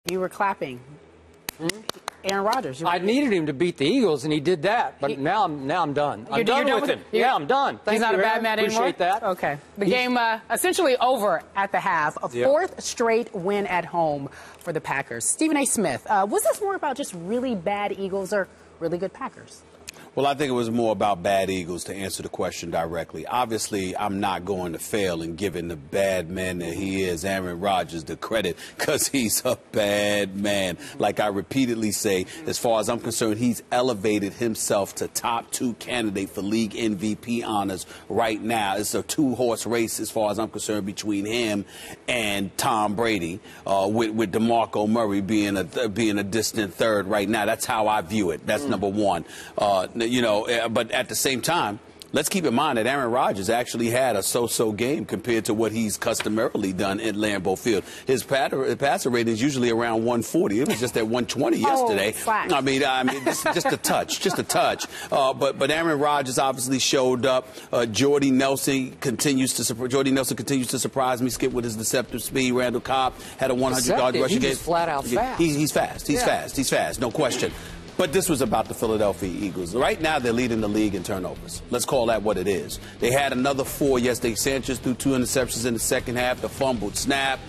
You were clapping. Aaron Rodgers. I needed him to beat the Eagles, and he did that. But now I'm done. I'm done with him. Yeah, I'm done. He's not a bad man anymore? Appreciate that. Okay. The game essentially over at the half. A fourth straight win at home for the Packers. Stephen A. Smith, was this more about just really bad Eagles or really good Packers? Well, I think it was more about bad Eagles, to answer the question directly. Obviously, I'm not going to fail in giving the bad man that he is, Aaron Rodgers, the credit, because he's a bad man. Like I repeatedly say, as far as I'm concerned, he's elevated himself to top 2 candidate for league MVP honors right now. It's a 2-horse race, as far as I'm concerned, between him and Tom Brady, with DeMarco Murray being a distant third right now. That's how I view it. That's number one. But at the same time, let's keep in mind that Aaron Rodgers actually had a so-so game compared to what he's customarily done at Lambeau Field. His passer rating is usually around 140. It was just at 120 yesterday. I mean, just a touch, But Aaron Rodgers obviously showed up. Jordy Nelson continues to surprise me. Skip with his deceptive speed. Randall Cobb had a 100-yard rushing game. He's flat out fast. He's fast. He's fast. No question. But this was about the Philadelphia Eagles. Right now, they're leading the league in turnovers. Let's call that what it is. They had another 4 yesterday. Sanchez threw 2 interceptions in the second half, the fumbled snap.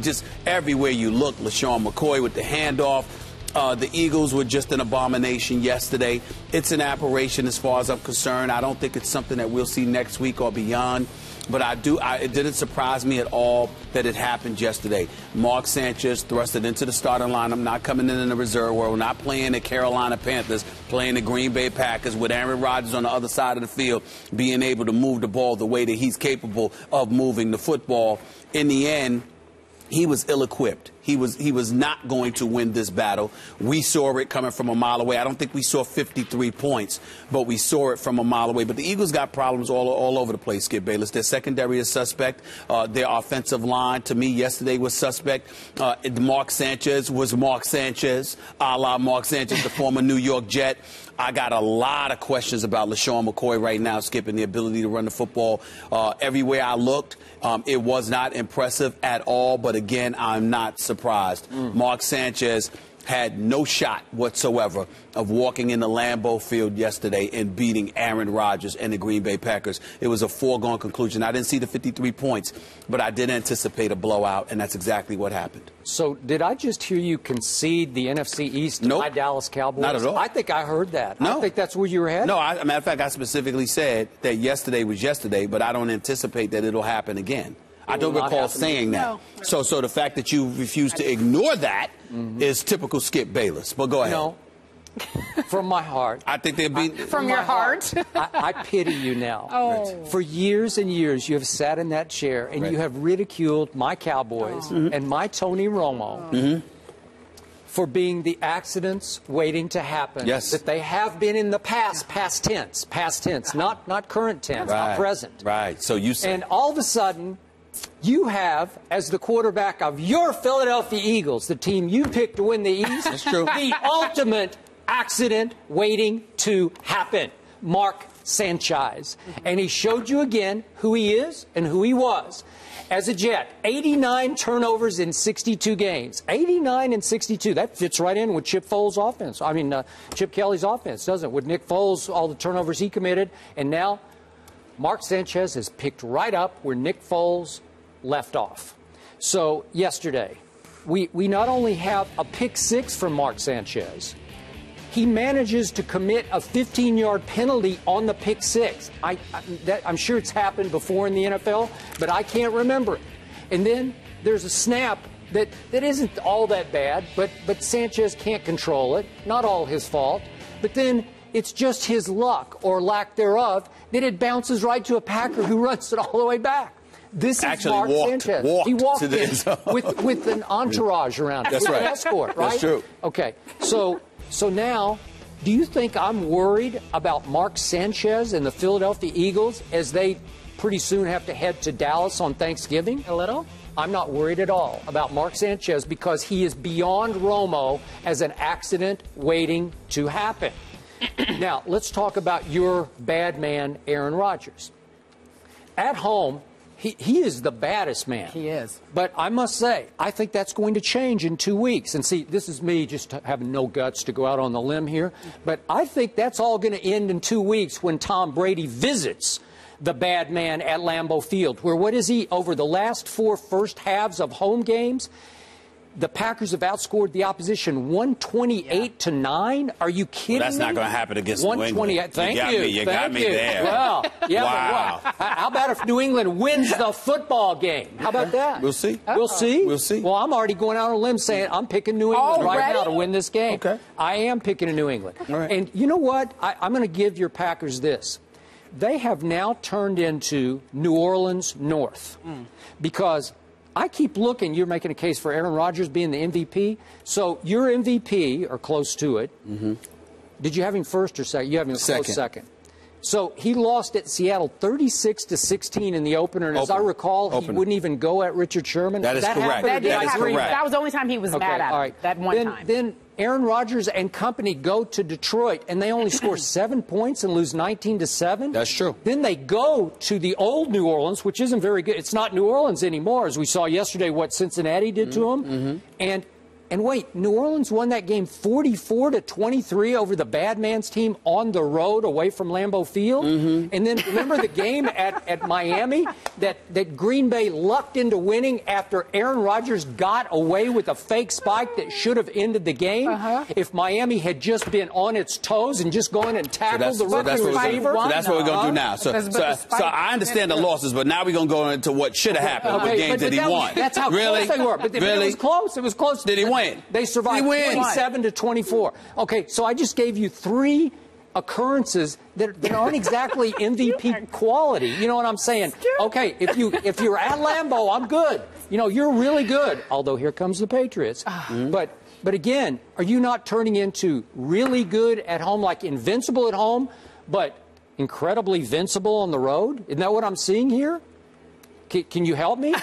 Just everywhere you look, LaShawn McCoy with the handoff. The Eagles were just an abomination yesterday. It's an aberration as far as I'm concerned. I don't think it's something that we'll see next week or beyond. But it didn't surprise me at all that it happened yesterday. Mark Sanchez thrusted into the starting lineup, not coming in the reserve world, not playing the Carolina Panthers, playing the Green Bay Packers, with Aaron Rodgers on the other side of the field, being able to move the ball the way that he's capable of moving the football. In the end, he was ill-equipped. He was not going to win this battle. We saw it coming from a mile away. I don't think we saw 53 points, but we saw it from a mile away. But the Eagles got problems all over the place, Skip Bayless. Their secondary is suspect. Their offensive line, to me, yesterday was suspect. Mark Sanchez was Mark Sanchez, a la Mark Sanchez, the former New York Jet. I got a lot of questions about LaShawn McCoy right now, Skip, and the ability to run the football. Everywhere I looked, it was not impressive at all. But again, I'm not surprised. Mark Sanchez had no shot whatsoever of walking into Lambeau Field yesterday and beating Aaron Rodgers and the Green Bay Packers. It was a foregone conclusion. I didn't see the 53 points, but I did anticipate a blowout, and that's exactly what happened. So did I just hear you concede the NFC East to my Dallas Cowboys? Not at all. I think I heard that. No. I think that's where you were headed. No, as a matter of fact, I specifically said that yesterday was yesterday, but I don't anticipate that it'll happen again. I don't recall saying that. No. So the fact that you refuse to ignore that is typical Skip Bayless. But go ahead. No. From my heart. I think they'd be... From your heart? I pity you now. Oh. For years and years, you have sat in that chair and you have ridiculed my Cowboys and my Tony Romo for being the accidents waiting to happen that they have been in the past tense, not current tense, not present. Right. So you say... And all of a sudden... You have, as the quarterback of your Philadelphia Eagles, the team you picked to win the East, that's true, the ultimate accident waiting to happen, Mark Sanchez. And he showed you again who he is and who he was. As a Jet, 89 turnovers in 62 games. 89 and 62. That fits right in with Chip Foles' offense. I mean, Chip Kelly's offense, doesn't it? With Nick Foles, all the turnovers he committed. And now Mark Sanchez has picked right up where Nick Foles left off. So yesterday, we not only have a pick 6 from Mark Sanchez, he manages to commit a 15-yard penalty on the pick 6. I'm sure it's happened before in the NFL, but I can't remember it. And then there's a snap that isn't all that bad, but Sanchez can't control it. Not all his fault. But then it's just his luck or lack thereof that it bounces right to a Packer who runs it all the way back. This is Mark Sanchez. He walked in with an entourage around him. That's right. An escort, right? That's true. Okay. So now, do you think I'm worried about Mark Sanchez and the Philadelphia Eagles as they pretty soon have to head to Dallas on Thanksgiving? A little. I'm not worried at all about Mark Sanchez because he is beyond Romo as an accident waiting to happen. Now, let's talk about your bad man, Aaron Rodgers. At home, he is the baddest man. He is. But I must say, I think that's going to change in 2 weeks. And see, this is me just having no guts to go out on the limb here. But I think that's all going to end in 2 weeks when Tom Brady visits the bad man at Lambeau Field, where what is he, over the last 4 first halves of home games, the Packers have outscored the opposition 128-9. Are you kidding me? That's not going to happen against New England. Thank you. You got me there. Well, yeah, wow. But what? How about if New England wins the football game? How about that? We'll see. We'll see. We'll see. Well, I'm already going out on a limb saying I'm picking New England right now to win this game. Okay. I am picking New England. All right. And you know what? I'm going to give your Packers this. They have now turned into New Orleans North because I keep looking. You're making a case for Aaron Rodgers being the MVP. So your MVP, or close to it, did you have him first or second? You have him close second. So he lost at Seattle 36-16 in the opener. And as I recall, he wouldn't even go at Richard Sherman. That is correct. That is correct. That was the only time he was mad at him, that one time. Then Aaron Rodgers and company go to Detroit, and they only score 7 points and lose 19-7. That's true. Then they go to the old New Orleans, which isn't very good. It's not New Orleans anymore, as we saw yesterday what Cincinnati did to them. And wait, New Orleans won that game 44-23 over the bad man's team on the road away from Lambeau Field. And then remember the game at Miami that Green Bay lucked into winning after Aaron Rodgers got away with a fake spike that should have ended the game. If Miami had just been on its toes and just gone and tackled the rookie receiver. So that's what we're going to do now. So I understand the losses, but now we're going to go into what should have happened with games that he won. That's how close they were. But it was close. It was close. Did he win? They survived 27-24. Okay, so I just gave you 3 occurrences that aren't exactly MVP quality. You know what I'm saying? Okay, if you're at Lambeau, I'm good. You know, you're really good. Although here comes the Patriots. But again, are you not turning into really good at home, like invincible at home, but incredibly vincible on the road? Isn't that what I'm seeing here? Can you help me?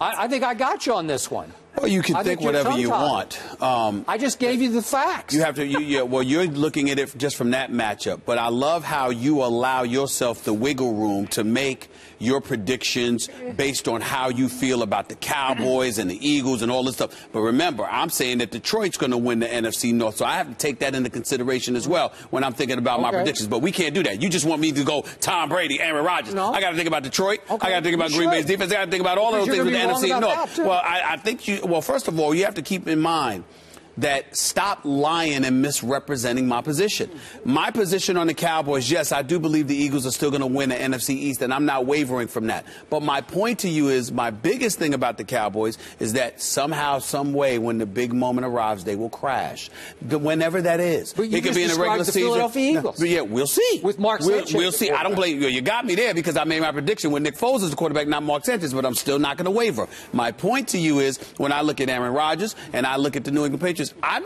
I think I got you on this one. Well, you can think whatever you want. I just gave you the facts. You have to. Well, you're looking at it just from that matchup. But I love how you allow yourself the wiggle room to make your predictions based on how you feel about the Cowboys and the Eagles and all this stuff. But remember, I'm saying that Detroit's going to win the NFC North, so I have to take that into consideration as well when I'm thinking about my predictions. But we can't do that. You just want me to go Tom Brady, Aaron Rodgers. No. I got to think about Detroit. I got to think about Green Bay's defense. I got to think about all those things with the NFC North. Well, I think you. Well, first of all, you have to keep in mind that stop lying and misrepresenting my position. My position on the Cowboys, yes, I do believe the Eagles are still going to win the NFC East, and I'm not wavering from that. But my point to you is my biggest thing about the Cowboys is that somehow, some way, when the big moment arrives, they will crash. Whenever that is. But you it could be in the regular season. Philadelphia Eagles. Yeah, we'll see. With Mark Sanchez. We'll see. I don't blame you. You got me there because I made my prediction when Nick Foles is the quarterback, not Mark Sanchez, but I'm still not going to waver. My point to you is when I look at Aaron Rodgers and I look at the New England Patriots, I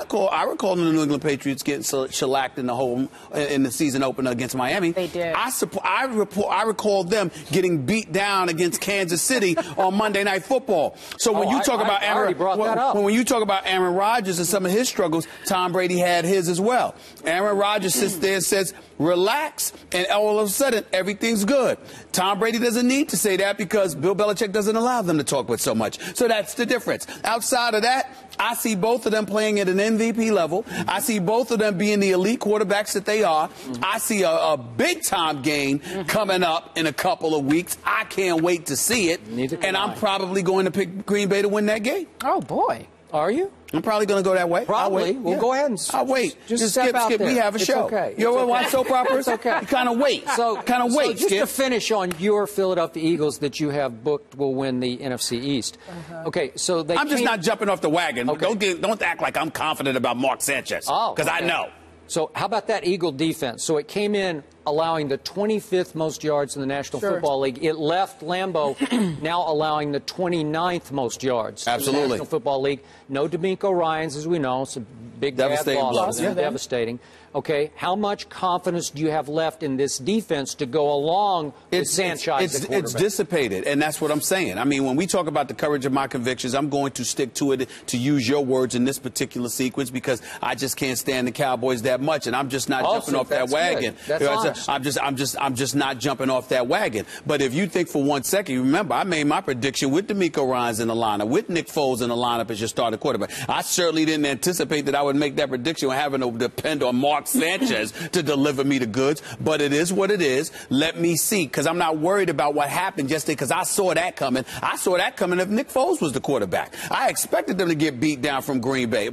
recall the New England Patriots getting shellacked in the season opener against Miami. They did. I recall them getting beat down against Kansas City on Monday Night Football. So when you talk about when you talk about Aaron Rodgers and some of his struggles, Tom Brady had his as well. Aaron Rodgers sits there and says, relax, and all of a sudden, everything's good. Tom Brady doesn't need to say that because Bill Belichick doesn't allow them to talk with so much. So that's the difference. Outside of that, I see both of them playing at an MVP level. I see both of them being the elite quarterbacks that they are. I see a big-time game coming up in a couple of weeks. I can't wait to see it. And I'm probably going to pick Green Bay to win that game. Oh, boy. Are you? I'm probably going to go that way. Probably. Well, go ahead and I'll wait. Just skip. We have a show. Okay. You ever watch soap operas? It's okay. You kind of wait. So just to finish on your Philadelphia Eagles that you have booked will win the NFC East. Okay, so I'm just not jumping off the wagon. Okay. Don't act like I'm confident about Mark Sanchez. Because I know. So how about that Eagle defense? So it came in allowing the 25th most yards in the National Football League. It left Lambeau now allowing the 29th most yards in the National Football League. No D'Amico Ryans, as we know. It's a big bad loss. Devastating. Okay, how much confidence do you have left in this defense to go along with Sanchez? It's dissipated, and that's what I'm saying. I mean, when we talk about the courage of my convictions, I'm going to stick to it, to use your words in this particular sequence, because I just can't stand the Cowboys that much, and I'm just not jumping off that wagon. That's honest. I'm just not jumping off that wagon. But if you think for 1 second, remember, I made my prediction with DeMeco Ryans in the lineup, with Nick Foles in the lineup as your starting quarterback. I certainly didn't anticipate that I would make that prediction having to depend on Mark Sanchez to deliver me the goods. But it is what it is. Let me see, because I'm not worried about what happened yesterday, because I saw that coming. I saw that coming if Nick Foles was the quarterback. I expected them to get beat down from Green Bay.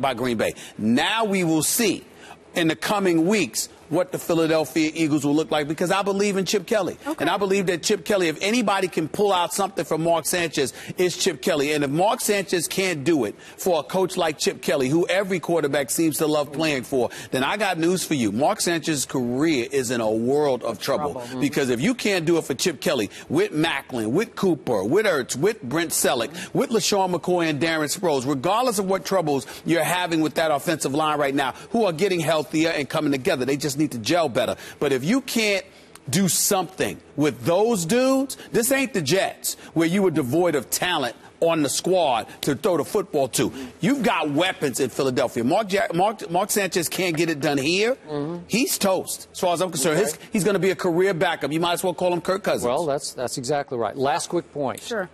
Now we will see in the coming weeks what the Philadelphia Eagles will look like, because I believe in Chip Kelly. Okay. And I believe that Chip Kelly, if anybody can pull out something from Mark Sanchez, it's Chip Kelly. And if Mark Sanchez can't do it for a coach like Chip Kelly, who every quarterback seems to love playing for, then I got news for you. Mark Sanchez's career is in a world of trouble. Because if you can't do it for Chip Kelly, with Macklin, with Cooper, with Ertz, with Brent Selleck, with LaShawn McCoy and Darren Sproles, regardless of what troubles you're having with that offensive line right now, who are getting healthier and coming together, they just need to gel better. But if you can't do something with those dudes, this ain't the Jets where you were devoid of talent on the squad to throw the football to. You've got weapons in Philadelphia. Mark Sanchez can't get it done here. He's toast, as far as I'm concerned. Okay. He's going to be a career backup. You might as well call him Kirk Cousins. Well, that's exactly right. Last quick point. Sure.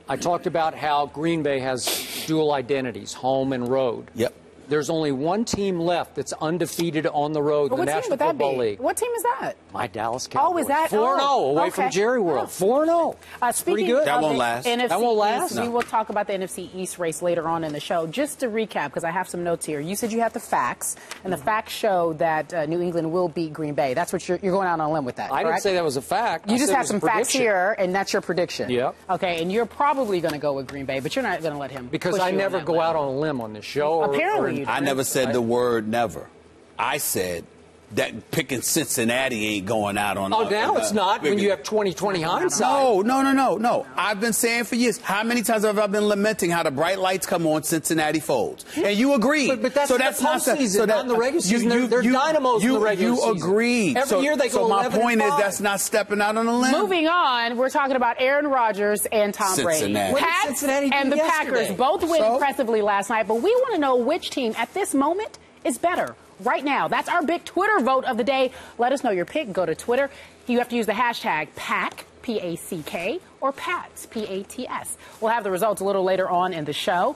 I talked about how Green Bay has dual identities, home and road. Yep. There's only one team left that's undefeated on the road in the National Football League. What team is that? My Dallas Cowboys. Oh, is that 4-0 away from Jerry World. 4-0. Speaking pretty good. That won't last. NFC that won't last. East, we will talk about the NFC East race later on in the show. Just to recap, because I have some notes here. You said you have the facts, and the facts show that New England will beat Green Bay. That's what you're going out on a limb with that. I didn't say that was a fact. You just have some facts here, and that's your prediction. Yep. Okay, and you're probably going to go with Green Bay, but you're not going to let him. Because I never go out on a limb on this show. Apparently, you do. I never said the word never. I said that picking Cincinnati ain't going out on. Oh, now it's not when you have 20/20 hindsight. No. I've been saying for years. How many times have I been lamenting how the bright lights come on, Cincinnati folds? And you agreed. But that's the postseason, not in the regular season. They're dynamos in the regular season. You agreed. Every year they go 11-5. So my point is that's not stepping out on a limb. Moving on, we're talking about Aaron Rodgers and Tom Brady. Pats and the Packers both win impressively last night, but we want to know which team at this moment is better. Right now. That's our big Twitter vote of the day. Let us know your pick. Go to Twitter. You have to use the hashtag PACK, P-A-C-K, or PATS, P-A-T-S. We'll have the results a little later on in the show.